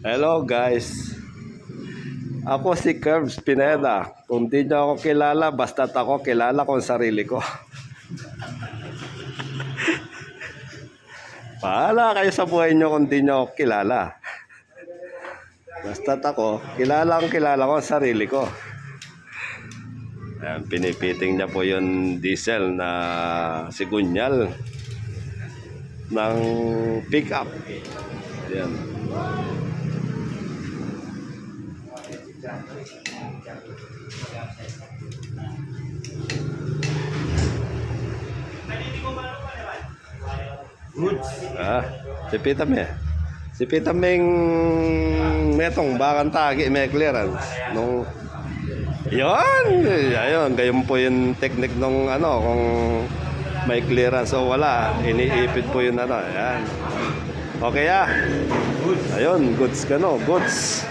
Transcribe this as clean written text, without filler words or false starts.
Hello guys, ako si Curbs Pineda. Kung di nyo ako kilala, basta't ako kilala ko ang sarili ko. Bahala kayo sa buhay nyo kung di nyo ako kilala. Basta't ako, kilala ko ang sarili ko. Ayan, pinipiting niya po yung diesel na sigunyal ng pickup. Ayan. Sipitan mo Sipitan mo yung metong bakang tagi, may clearance. Nung, yun, ayun, gayon po yung technique nung kung may clearance o wala, iniipit po yun ayan. Okay Ayun, goods ka goods.